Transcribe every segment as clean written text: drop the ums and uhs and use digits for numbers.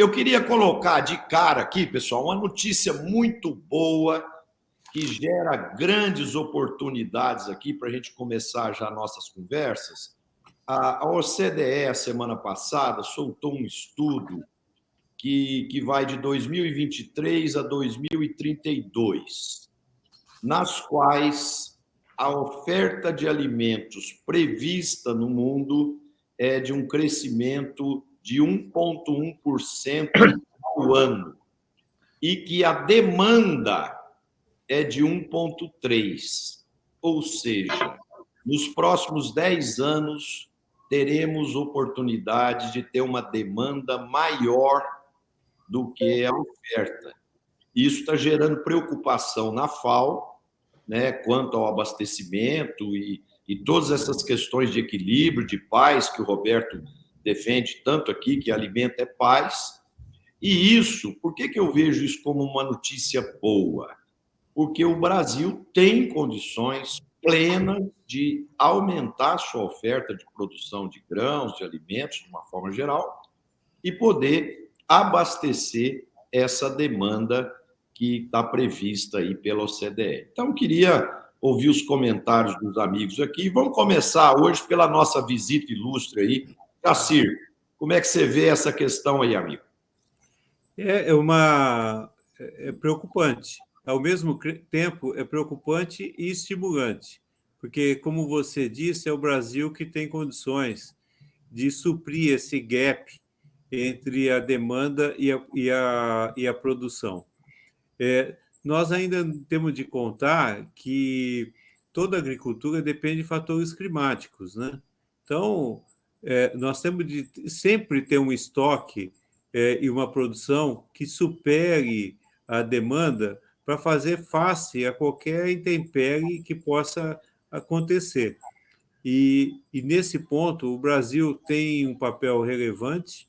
Eu queria colocar de cara aqui, pessoal, uma notícia muito boa que gera grandes oportunidades aqui para a gente começar já nossas conversas. A OCDE, a semana passada, soltou um estudo que vai de 2023 a 2032, nas quais a oferta de alimentos prevista no mundo é de um crescimento de 1,1% ao ano, e que a demanda é de 1,3%. Ou seja, nos próximos 10 anos, teremos oportunidade de ter uma demanda maior do que a oferta. Isso está gerando preocupação na FAO, né, quanto ao abastecimento e todas essas questões de equilíbrio, de paz, que o Roberto defende tanto aqui, que alimento é paz. E isso, por que eu vejo isso como uma notícia boa? Porque o Brasil tem condições plenas de aumentar sua oferta de produção de grãos, de alimentos, de uma forma geral, e poder abastecer essa demanda que está prevista aí pela OCDE. Então, queria ouvir os comentários dos amigos aqui. Vamos começar hoje pela nossa visita ilustre aí. Jacir, como é que você vê essa questão aí, amigo? É preocupante. Ao mesmo tempo, é preocupante e estimulante, porque, como você disse, é o Brasil que tem condições de suprir esse gap entre a demanda e a produção. Nós ainda temos de contar que toda agricultura depende de fatores climáticos, né? Então, nós temos de sempre ter um estoque e uma produção que supere a demanda para fazer face a qualquer intempérie que possa acontecer. E nesse ponto, o Brasil tem um papel relevante.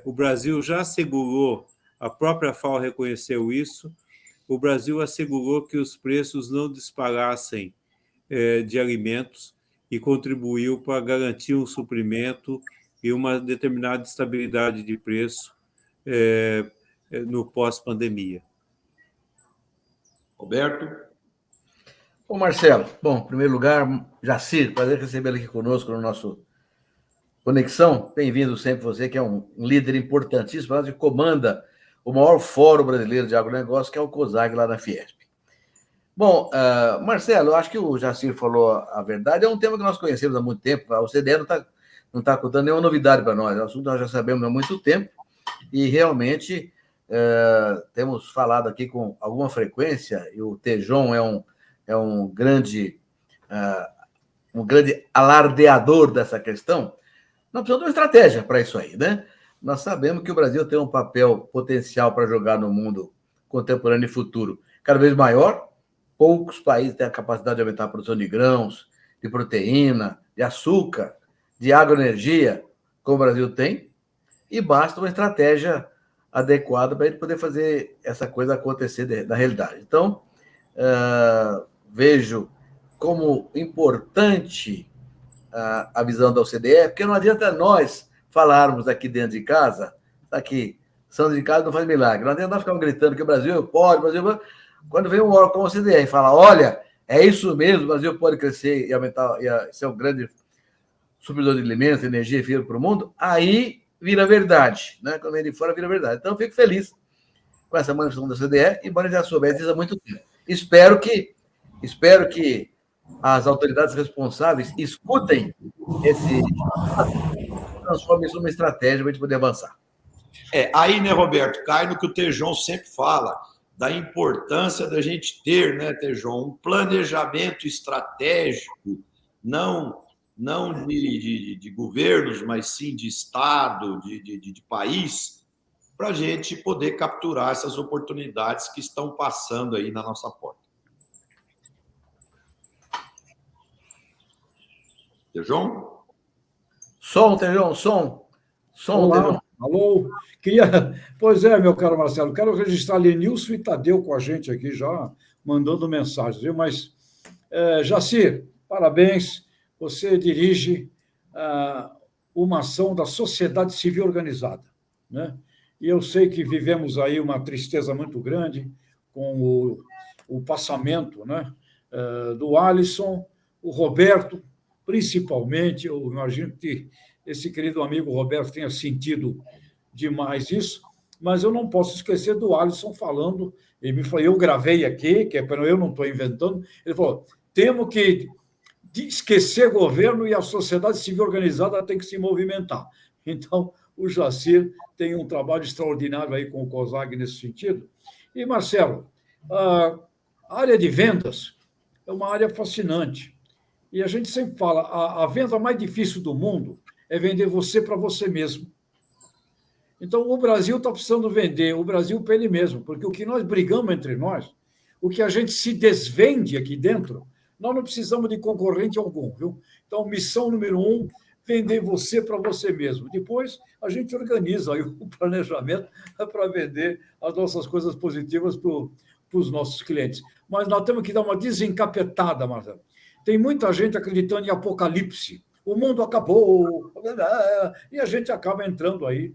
O Brasil já assegurou, a própria FAO reconheceu isso, o Brasil assegurou que os preços não disparassem de alimentos e contribuiu para garantir um suprimento e uma determinada estabilidade de preço no pós-pandemia. Roberto? Bom, Marcelo, em primeiro lugar, Jacir, prazer recebê-lo aqui conosco no nosso Conexão. Bem-vindo sempre você, que é um líder importantíssimo, que comanda o maior fórum brasileiro de agronegócio, que é o COSAG, lá na Fiesp. Bom, Marcelo, eu acho que o Jacir falou a verdade, é um tema que nós conhecemos há muito tempo, a OCDE não tá contando nenhuma novidade para nós, é um assunto que nós já sabemos há muito tempo, e realmente temos falado aqui com alguma frequência, e o Tejon é um grande alardeador dessa questão. Nós precisamos de uma estratégia para isso aí, né? Nós sabemos que o Brasil tem um papel potencial para jogar no mundo contemporâneo e futuro cada vez maior. Poucos países têm a capacidade de aumentar a produção de grãos, de proteína, de açúcar, de agroenergia, como o Brasil tem, e basta uma estratégia adequada para a gente poder fazer essa coisa acontecer na realidade. Então, vejo como importante a visão da OCDE, porque não adianta nós falarmos aqui dentro de casa, aqui, santo de casa não faz milagre, não adianta nós ficarmos gritando que o Brasil pode, o Brasil pode. Quando vem um órgão como a OCDE e fala, olha, é isso mesmo, o Brasil pode crescer e aumentar, e ser um grande supridor de alimentos, energia e fibra para o mundo, aí vira verdade, né? Quando vem de fora, vira verdade. Então, eu fico feliz com essa manifestação da OCDE, embora já soubesse isso há muito tempo. Espero que as autoridades responsáveis escutem transformem isso numa estratégia para a gente poder avançar. Aí, né, Roberto, cai no que o Tejon sempre fala, da importância da gente ter, né, Tejon, um planejamento estratégico, não de governos, mas sim de Estado, de país, para a gente poder capturar essas oportunidades que estão passando aí na nossa porta. Tejon? Tejon, som, Tejon. Alô? Pois é, meu caro Marcelo, quero registrar Lenilson e Tadeu com a gente aqui já, mandando mensagens, viu? Mas, Jacir, parabéns, você dirige uma ação da sociedade civil organizada. né? E eu sei que vivemos aí uma tristeza muito grande com o passamento, né, do Alisson, o Roberto, principalmente. Eu imagino que esse querido amigo Roberto tenha sentido demais isso, mas eu não posso esquecer do Alisson falando, ele me falou, eu gravei aqui, que é para eu não estou inventando, ele falou, temos que esquecer governo e a sociedade civil organizada tem que se movimentar. Então, o Jacir tem um trabalho extraordinário aí com o COSAG nesse sentido. E, Marcelo, a área de vendas é uma área fascinante. E a gente sempre fala, a venda mais difícil do mundo é vender você para você mesmo. Então, o Brasil está precisando vender o Brasil para ele mesmo, porque o que nós brigamos entre nós, o que a gente se desvende aqui dentro, nós não precisamos de concorrente algum, viu? Então, missão número 1, vender você para você mesmo. Depois, a gente organiza aí o planejamento para vender as nossas coisas positivas para os nossos clientes. Mas nós temos que dar uma desencapetada, Marcelo. Tem muita gente acreditando em apocalipse. O mundo acabou, e a gente acaba entrando aí,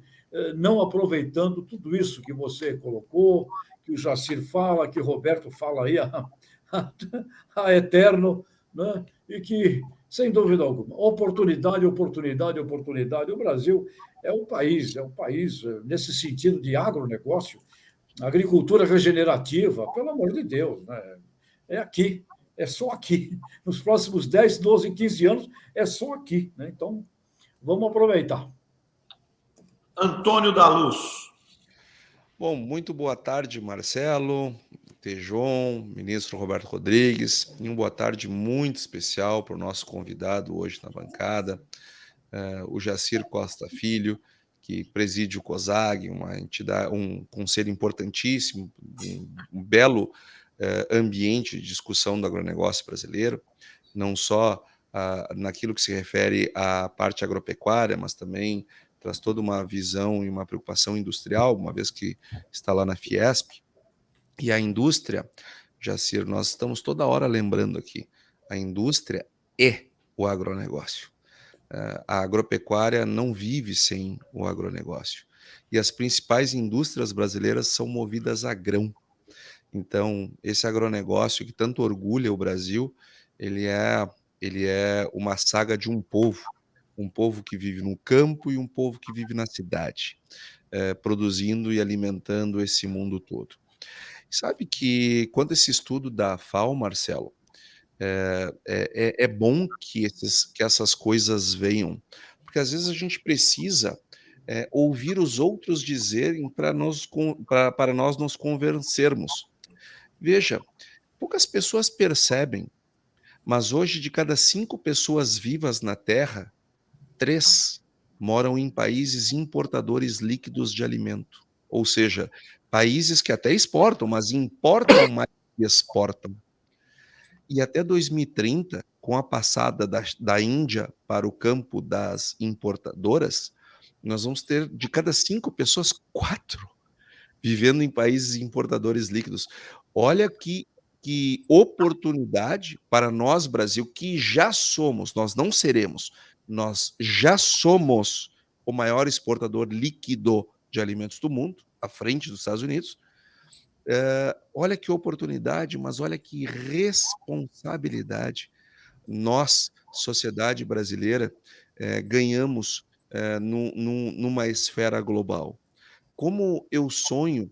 não aproveitando tudo isso que você colocou, que o Jacir fala, que o Roberto fala aí, a eterno, né? E que, sem dúvida alguma, oportunidade, oportunidade, oportunidade. O Brasil é um país, nesse sentido de agronegócio, agricultura regenerativa, pelo amor de Deus, né? É aqui, é só aqui. Nos próximos 10, 12, 15 anos, é só aqui, né? Então, vamos aproveitar. Antônio da Luz. Bom, muito boa tarde, Marcelo, Tejon, ministro Roberto Rodrigues, e uma boa tarde muito especial para o nosso convidado hoje na bancada, o Jacir Costa Filho, que preside o COSAG, uma entidade, um conselho importantíssimo, um belo ambiente de discussão do agronegócio brasileiro, não só naquilo que se refere à parte agropecuária, mas também traz toda uma visão e uma preocupação industrial, uma vez que está lá na Fiesp. E a indústria, Jacir, nós estamos toda hora lembrando aqui, a indústria é o agronegócio. A agropecuária não vive sem o agronegócio. E as principais indústrias brasileiras são movidas a grão. Então, esse agronegócio que tanto orgulha o Brasil, ele é uma saga de um povo que vive no campo e um povo que vive na cidade, produzindo e alimentando esse mundo todo. Sabe que quando esse estudo da FAO, Marcelo, é bom que essas coisas venham, porque às vezes a gente precisa ouvir os outros dizerem para nós nos convencermos. Veja, poucas pessoas percebem, mas hoje de cada 5 pessoas vivas na Terra, 3 moram em países importadores líquidos de alimento, ou seja, países que até exportam, mas importam mais que exportam. E até 2030, com a passada da Índia para o campo das importadoras, nós vamos ter de cada 5 pessoas, 4 vivendo em países importadores líquidos. Olha que oportunidade para nós, Brasil, que já somos, nós não seremos, nós já somos o maior exportador líquido de alimentos do mundo, à frente dos Estados Unidos. Olha que oportunidade, mas olha que responsabilidade. Nós, sociedade brasileira, ganhamos numa esfera global. Como eu sonho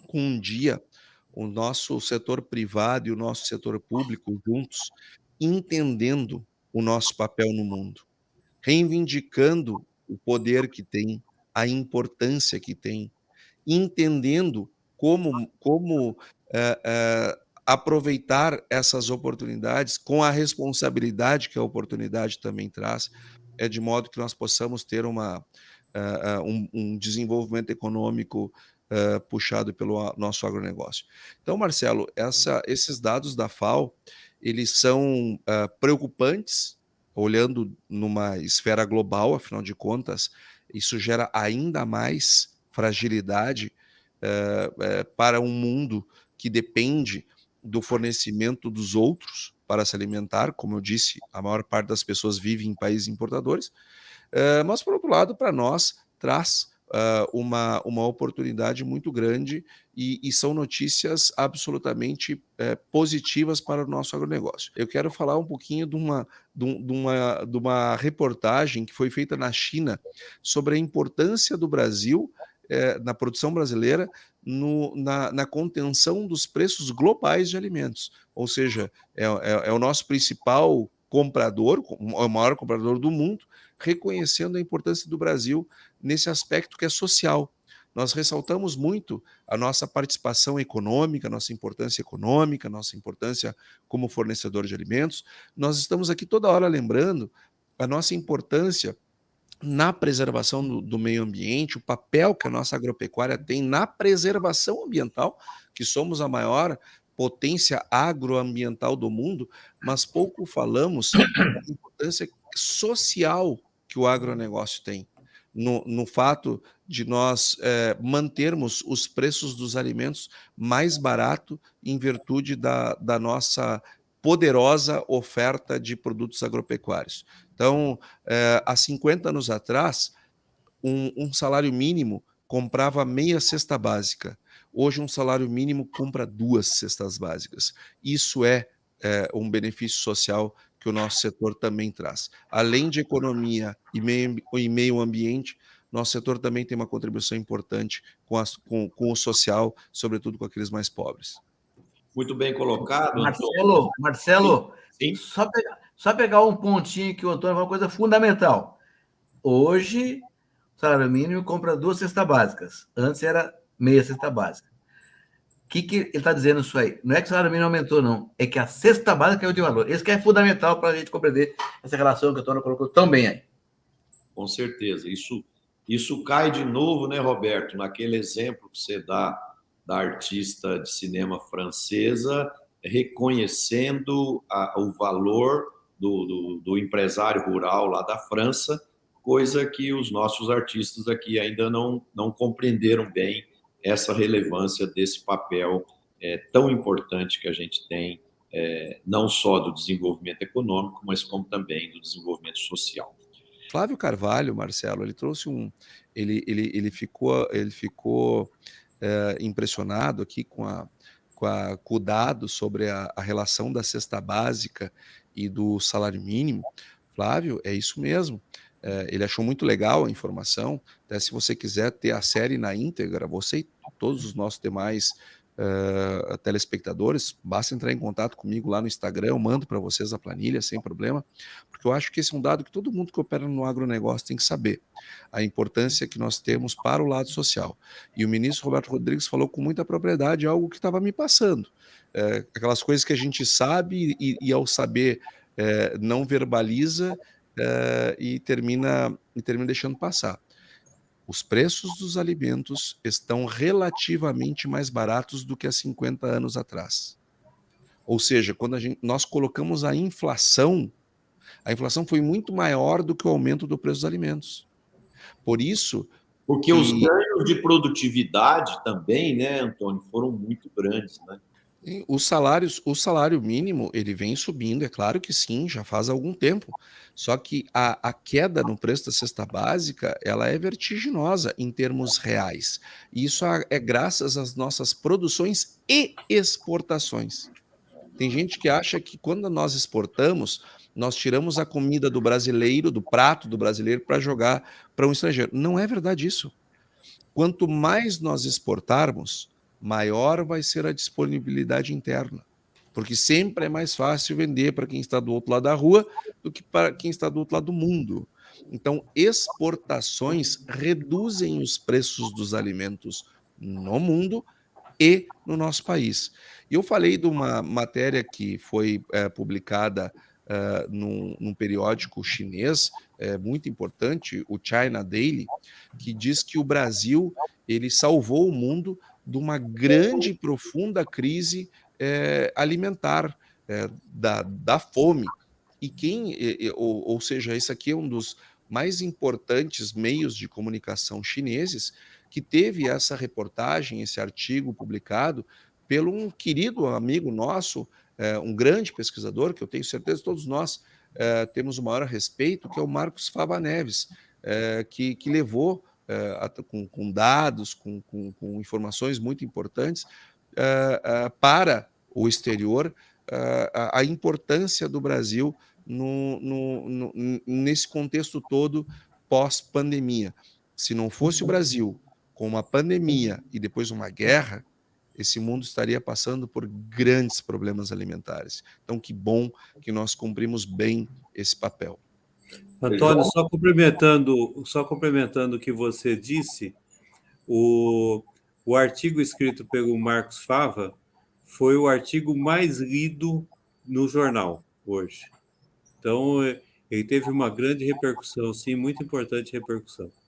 com um dia o nosso setor privado e o nosso setor público juntos, entendendo o nosso papel no mundo, reivindicando o poder que tem, a importância que tem, entendendo como aproveitar essas oportunidades com a responsabilidade que a oportunidade também traz, de modo que nós possamos ter um desenvolvimento econômico puxado pelo nosso agronegócio. Então, Marcelo, esses dados da FAO, eles são preocupantes, olhando numa esfera global, afinal de contas, isso gera ainda mais fragilidade para um mundo que depende do fornecimento dos outros para se alimentar. Como eu disse, a maior parte das pessoas vive em países importadores, mas, por outro lado, para nós, traz uma oportunidade muito grande e são notícias absolutamente positivas para o nosso agronegócio. Eu quero falar um pouquinho de uma reportagem que foi feita na China sobre a importância do Brasil na produção brasileira na contenção dos preços globais de alimentos. Ou seja, é o nosso principal comprador, o maior comprador do mundo, reconhecendo a importância do Brasil nesse aspecto que é social. Nós ressaltamos muito a nossa participação econômica, a nossa importância como fornecedor de alimentos. Nós estamos aqui toda hora lembrando a nossa importância na preservação do meio ambiente, o papel que a nossa agropecuária tem na preservação ambiental, que somos a maior potência agroambiental do mundo, mas pouco falamos da importância social que o agronegócio tem, no fato de nós mantermos os preços dos alimentos mais barato em virtude da nossa poderosa oferta de produtos agropecuários. Então, há 50 anos atrás, um salário mínimo comprava meia cesta básica. Hoje, um salário mínimo compra 2 cestas básicas. Isso é um benefício social que o nosso setor também traz. Além de economia e meio ambiente, nosso setor também tem uma contribuição importante com o social, sobretudo com aqueles mais pobres. Muito bem colocado. Marcelo, Sim. só pegar um pontinho que o Antônio falou, uma coisa fundamental. Hoje, o salário mínimo compra 2 cestas básicas. Antes era meia cesta básica. O que ele está dizendo isso aí? Não é que o salário mínimo aumentou, não. É que a cesta básica caiu de valor. Isso que é fundamental para a gente compreender essa relação que o Antônio colocou tão bem aí. Com certeza. Isso cai de novo, né, Roberto, naquele exemplo que você dá da artista de cinema francesa, reconhecendo o valor do empresário rural lá da França, coisa que os nossos artistas aqui ainda não compreenderam bem essa relevância desse papel tão importante que a gente tem, não só do desenvolvimento econômico, mas como também do desenvolvimento social. Flávio Carvalho, Marcelo, ele trouxe ele ficou impressionado aqui com o dado sobre a relação da cesta básica e do salário mínimo. Flávio, é isso mesmo. Ele achou muito legal a informação. Até se você quiser ter a série na íntegra, você e todos os nossos demais telespectadores, basta entrar em contato comigo lá no Instagram, eu mando para vocês a planilha sem problema, porque eu acho que esse é um dado que todo mundo que opera no agronegócio tem que saber, a importância que nós temos para o lado social. E o ministro Roberto Rodrigues falou com muita propriedade algo que estava me passando, aquelas coisas que a gente sabe e ao saber não verbaliza e termina deixando passar. Os preços dos alimentos estão relativamente mais baratos do que há 50 anos atrás. Ou seja, quando nós colocamos a inflação foi muito maior do que o aumento do preço dos alimentos. Por isso... Porque os ganhos de produtividade também, né, Antônio, foram muito grandes, né? O salário mínimo, ele vem subindo, é claro que sim, já faz algum tempo. Só que a queda no preço da cesta básica, ela é vertiginosa em termos reais. E isso é graças às nossas produções e exportações. Tem gente que acha que quando nós exportamos, nós tiramos a comida do brasileiro, do prato do brasileiro, para jogar para um estrangeiro. Não é verdade isso. Quanto mais nós exportarmos, maior vai ser a disponibilidade interna, porque sempre é mais fácil vender para quem está do outro lado da rua do que para quem está do outro lado do mundo. Então, exportações reduzem os preços dos alimentos no mundo e no nosso país. E eu falei de uma matéria que foi publicada num periódico chinês muito importante, o China Daily, que diz que o Brasil ele salvou o mundo de uma grande e profunda crise alimentar, da fome. E ou seja, esse aqui é um dos mais importantes meios de comunicação chineses que teve essa reportagem, esse artigo publicado pelo um querido amigo nosso, um grande pesquisador, que eu tenho certeza que todos nós temos o maior respeito, que é o Marcos Fava Neves, que levou com dados, com informações muito importantes para o exterior, a importância do Brasil nesse contexto todo pós-pandemia. Se não fosse o Brasil com uma pandemia e depois uma guerra, esse mundo estaria passando por grandes problemas alimentares. Então, que bom que nós cumprimos bem esse papel. Antônio, só complementando o que você disse, o artigo escrito pelo Marcos Fava foi o artigo mais lido no jornal hoje. Então, ele teve uma grande repercussão, sim, muito importante repercussão.